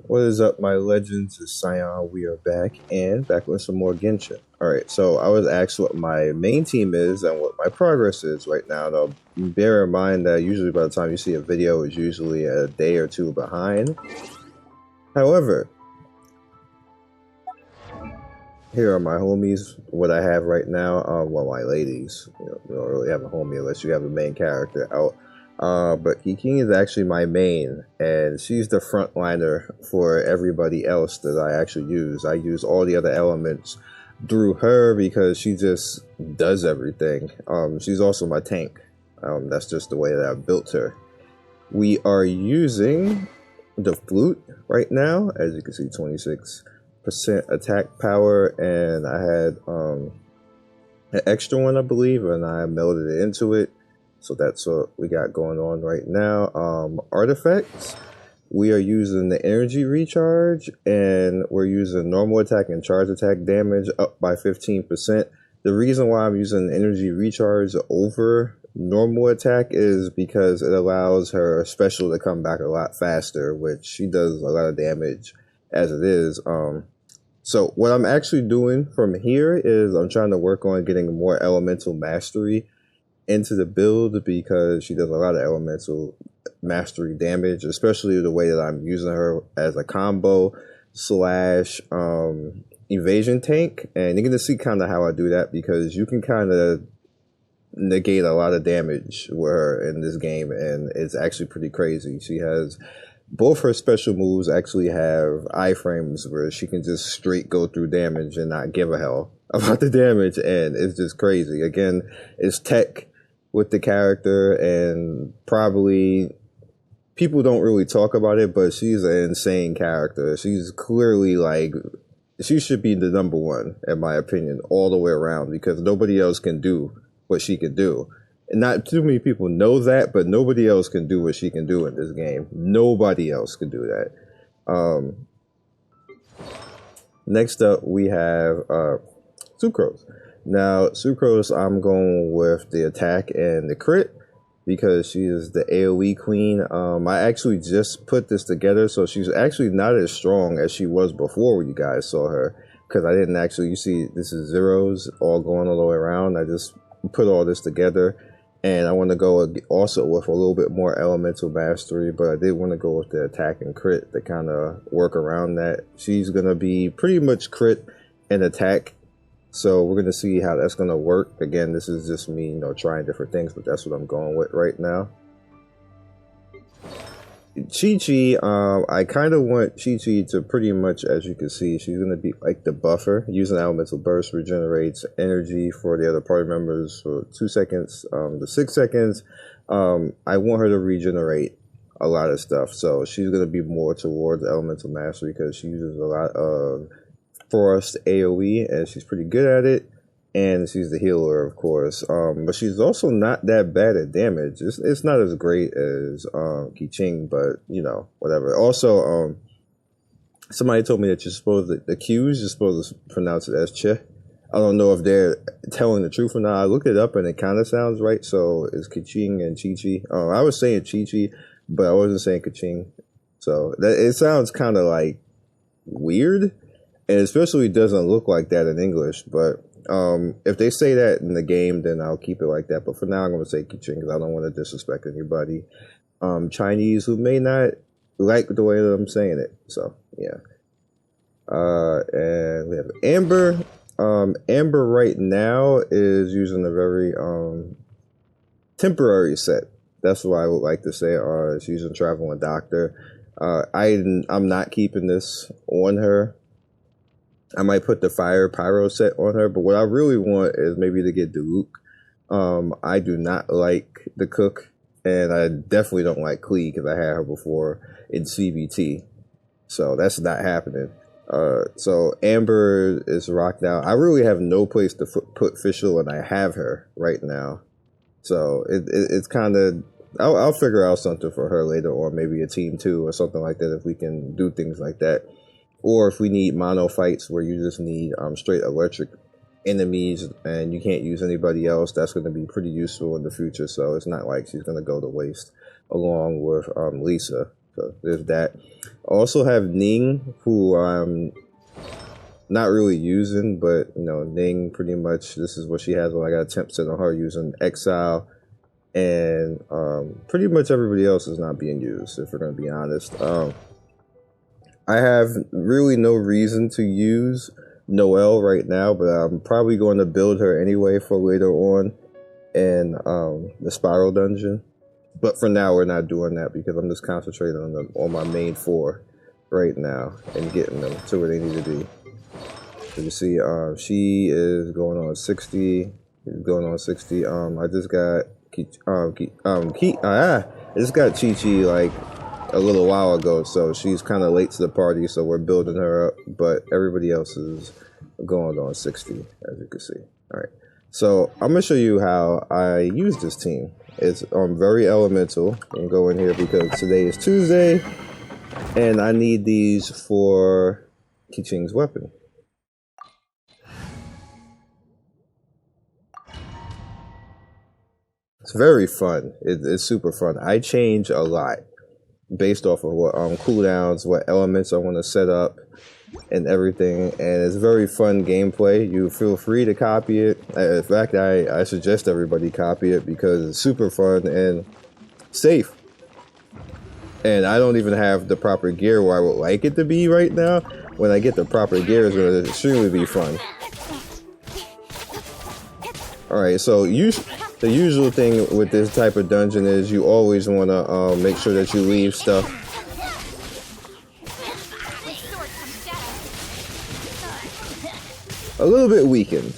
What is up, my legends? It's Sion. We are back and back with some more Genshin. Alright, so I was asked what my main team is and what my progress is right now. Now, bear in mind that usually by the time you see a video, it's usually a day or two behind. However, here are my homies, what I have right now. Well, my ladies. You don't really have a homie unless you have a main character out. But Kiking is actually my main, and she's the frontliner for everybody else that I actually use. I use all the other elements through her because she just does everything. She's also my tank. That's just the way that I built her. We are using the flute right now, as you can see, 26% attack power, and I had an extra one, I believe, and I melded it into it. So that's what we got going on right now. Artifacts, we are using the energy recharge, and we're using normal attack and charge attack damage up by 15%. The reason why I'm using energy recharge over normal attack is because it allows her special to come back a lot faster, which she does a lot of damage as it is. So what I'm actually doing from here is I'm trying to work on getting more elemental mastery into the build, because she does a lot of elemental mastery damage, especially the way that I'm using her as a combo slash evasion tank. And you're gonna see kind of how I do that, because you can kind of negate a lot of damage with her in this game, and it's actually pretty crazy. She has both her special moves actually have iframes where she can just straight go through damage and not give a hell about the damage, and it's just crazy. Again, it's tech with the character, and probably people don't really talk about it, but she's an insane character. She's clearly like, she should be the number one in my opinion all the way around, because nobody else can do what she can do. And not too many people know that, but nobody else can do what she can do in this game. Nobody else can do that. Next up we have Sucrose. Now, Sucrose, I'm going with the attack and the crit, because she is the AoE queen. I actually just put this together, so she's actually not as strong as she was before when you guys saw her, because I didn't actually, you see, this is zeros all going all the way around. I just put all this together, and I want to go also with a little bit more elemental mastery, but I did want to go with the attack and crit to kind of work around that. She's going to be pretty much crit and attack. So we're going to see how that's going to work. Again, this is just me, trying different things, but that's what I'm going with right now. Chi-Chi, I kind of want Chi-Chi to pretty much, as you can see, she's going to be like the buffer. Using Elemental Burst regenerates energy for the other party members for 2 seconds to 6 seconds. I want her to regenerate a lot of stuff. So she's going to be more towards Elemental Mastery, because she uses a lot of Frost AoE, and she's pretty good at it, and she's the healer, of course. But she's also not that bad at damage. It's not as great as Kiching, but whatever. Also, somebody told me that you're supposed to, the Q's, you're supposed to pronounce it as Che. I don't know if they're telling the truth or not. I looked it up and it kind of sounds right. So it's Kiching and Chi-Chi. I was saying Chi-Chi, but I wasn't saying Kiching. So it sounds kind of like weird. And especially doesn't look like that in English, but if they say that in the game, then I'll keep it like that. But for now, I'm going to say Kiching, because I don't want to disrespect anybody Chinese who may not like the way that I'm saying it. So, yeah. And we have Amber. Amber right now is using a very temporary set. That's what I would like to say. She's using Traveling Doctor. I'm not keeping this on her. I might put the Fire Pyro set on her, but what I really want is maybe to get Diluc. I do not like the Cook, and I definitely don't like Klee, because I had her before in CBT. So that's not happening. So Amber is rocked out. I really have no place to put Fischl, and I have her right now. So it's kind of, I'll figure out something for her later, or maybe a team 2 or something like that, if we can do things like that. Or if we need mono fights where you just need straight electric enemies and you can't use anybody else, that's going to be pretty useful in the future. So it's not like she's going to go to waste along with Lisa. So there's that. I also have Ning, who I'm not really using, but you know, Ning pretty much this is what she has. When I got a temp set on her using Exile, and pretty much everybody else is not being used, if we're going to be honest. I have really no reason to use Noelle right now, but I'm probably going to build her anyway for later on in the Spiral Dungeon. But for now, we're not doing that because I'm just concentrating on my main 4 right now and getting them to where they need to be. So you see, she is going on 60. She's going on 60. I just got Chi-Chi like a little while ago, so she's kind of late to the party. So we're building her up, but everybody else is going on 60, as you can see. All right. So I'm gonna show you how I use this team. It's very elemental. I'm going here because today is Tuesday, and I need these for Qi-Ching's weapon. It's very fun. It's super fun. I change a lot based off of what cooldowns, what elements I want to set up, and everything, and it's very fun gameplay. You feel free to copy it. In fact, I suggest everybody copy it because it's super fun and safe. And I don't even have the proper gear where I would like it to be right now. When I get the proper gear, it's going to extremely be fun. Alright, so the usual thing with this type of dungeon is you always want to make sure that you leave stuff a little bit weakened,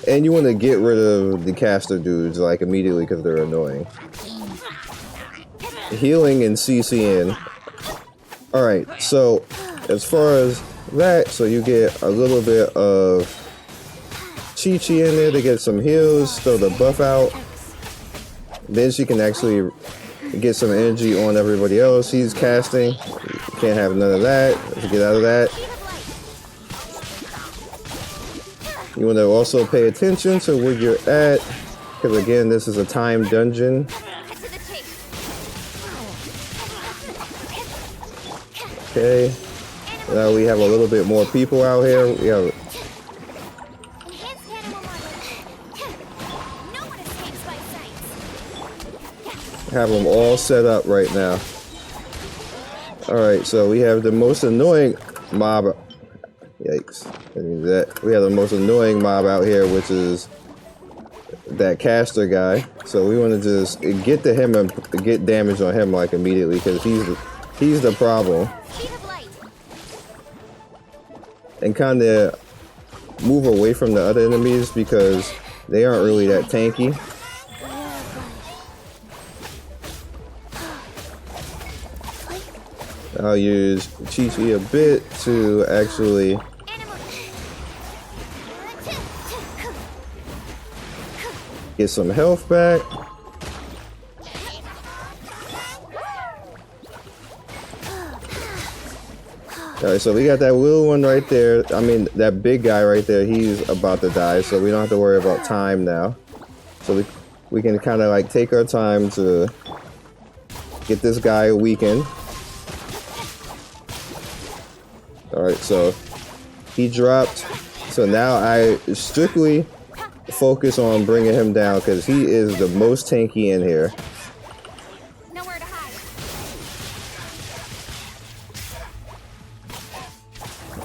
and you want to get rid of the caster dudes like immediately because they're annoying. Healing and CCing. Alright, so as far as that, so you get a little bit of Chi-Chi in there to get some heals, throw the buff out. Then she can actually get some energy on everybody else he's casting. You can't have none of that. Let's get out of that. You want to also pay attention to where you're at, because again, this is a timed dungeon. Okay, now we have a little bit more people out here. We have them all set up right now. Alright, so we have the most annoying mob. Yikes. I mean that. We have the most annoying mob out here, which is that caster guy. So we want to just get to him and get damage on him like immediately because he's the problem. And kind of move away from the other enemies because they aren't really that tanky. I'll use Chi-Chi a bit to actually get some health back. Alright, so we got that little one right there. I mean, that big guy right there, he's about to die, so we don't have to worry about time now. So we can kind of like take our time to get this guy weakened. Alright, so he dropped. So now I strictly focus on bringing him down because he is the most tanky in here. Nowhere to hide.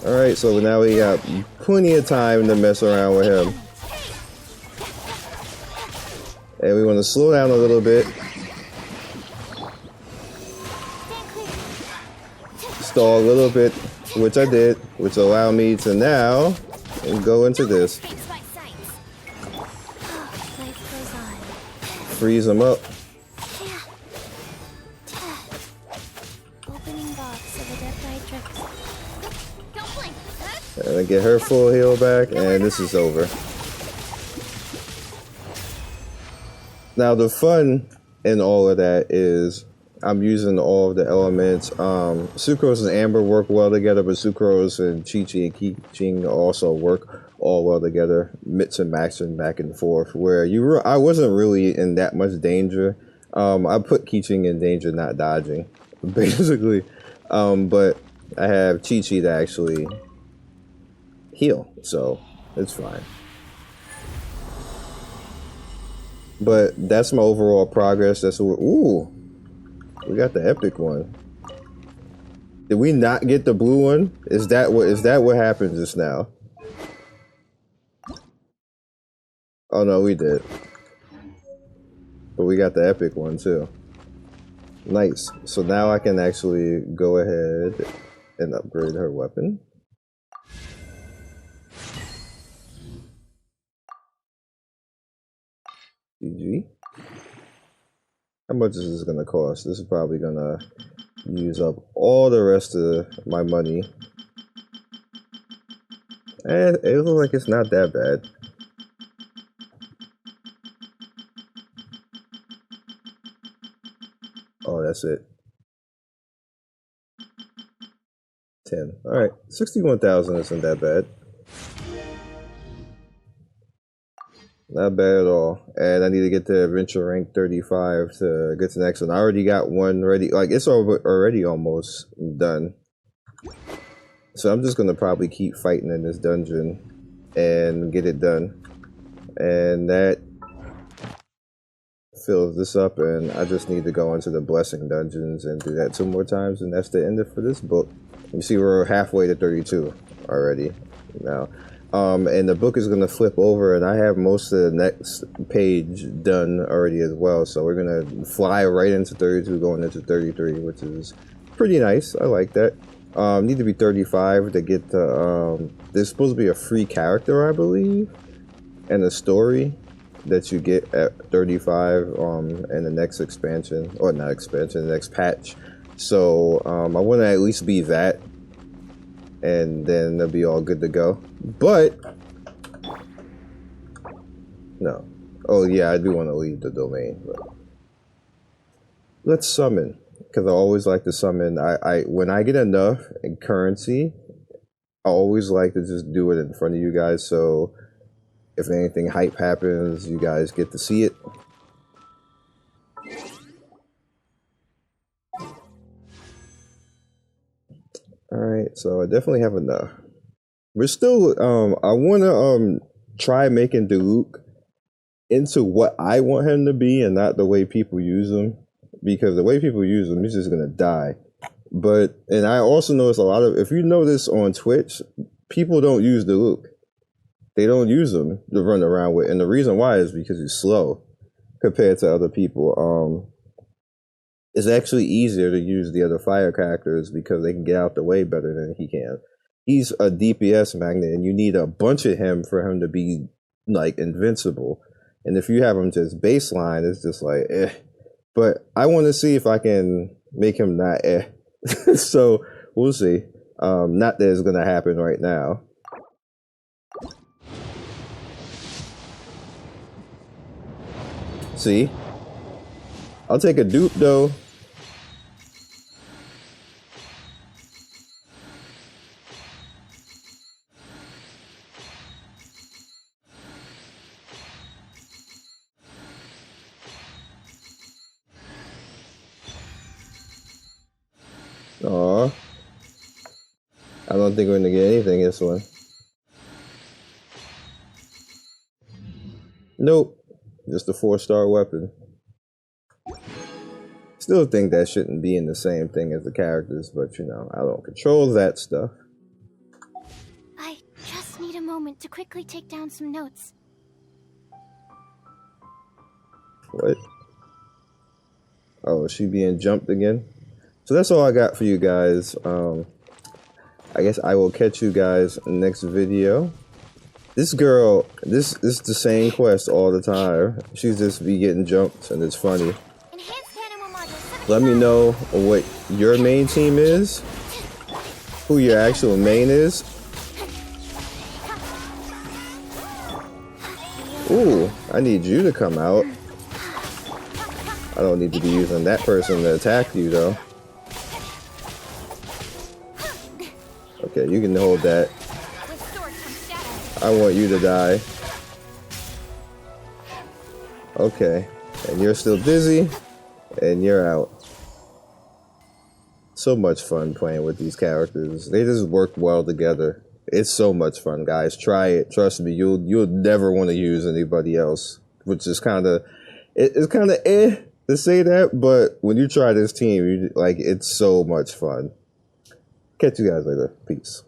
Alright, so now we got plenty of time to mess around with him. And we want to slow down a little bit. Stall a little bit, which I did, which allowed me to now go into this. Freeze him up. And I get her full heal back, and this is over. Now the fun in all of that is I'm using all of the elements. Sucrose and Amber work well together, but Sucrose and Chi-Chi and Qi-Ching also work all well together, mix and matching back and forth. Where I wasn't really in that much danger. I put Keating in danger, not dodging, basically. But I have Chi-Chi to actually heal, so it's fine. But that's my overall progress. That's what. Ooh, we got the epic one. Did we not get the blue one? Is that what happened just now? Oh no, we did. But we got the epic one too. Nice. So now I can actually go ahead and upgrade her weapon. GG. How much is this gonna cost? This is probably gonna use up all the rest of my money. And it looks like it's not that bad. Oh, that's it. 10. Alright, 61,000 isn't that bad. Not bad at all. And I need to get to adventure rank 35 to get to the next one. I already got one ready. Like, it's already almost done. So I'm just going to probably keep fighting in this dungeon and get it done. And that fills this up, and I just need to go into the blessing dungeons and do that 2 more times, and that's the end of for this book. You see, we're halfway to 32 already now. And the book is going to flip over, and I have most of the next page done already as well. So we're going to fly right into 32, going into 33, which is pretty nice. I like that. Need to be 35 to get the, there's supposed to be a free character, I believe, and a story that you get at 35 in the next expansion, or not expansion, the next patch. So I want to at least be that, and then they'll be all good to go. But no, oh yeah, I do want to leave the domain. But let's summon, because I always like to summon. When I get enough in currency, I always like to just do it in front of you guys. So if anything hype happens, you guys get to see it. Alright, so I definitely have enough. We're still, I want to try making Diluc into what I want him to be and not the way people use him. Because the way people use him, he's just going to die. But, and I also notice a lot of, if you notice on Twitch, people don't use Diluc. They don't use him to run around with. And the reason why is because he's slow compared to other people. It's actually easier to use the other fire characters because they can get out the way better than he can. He's a DPS magnet, and you need a bunch of him for him to be, like, invincible. And if you have him just baseline, it's just like, eh. But I want to see if I can make him not eh. So, we'll see. Not that it's going to happen right now. See? I'll take a dupe, though. Aw. I don't think we're gonna get anything this one. Nope. Just a 4-star weapon. Still think that shouldn't be in the same thing as the characters, but you know, I don't control that stuff. I just need a moment to quickly take down some notes. What? Oh, is she being jumped again? So that's all I got for you guys. I guess I will catch you guys next video. This girl, this is the same quest all the time. She's just be getting jumped, and it's funny. Let me know what your main team is, who your actual main is. Ooh, I need you to come out. I don't need to be using that person to attack you, though. Okay, you can hold that. I want you to die. Okay. And you're still busy, and you're out. So much fun playing with these characters. They just work well together. It's so much fun, guys. Try it. Trust me, you'll never want to use anybody else. Which is kind of it's kind of to say that, but when you try this team, it's so much fun. Catch you guys later. Peace.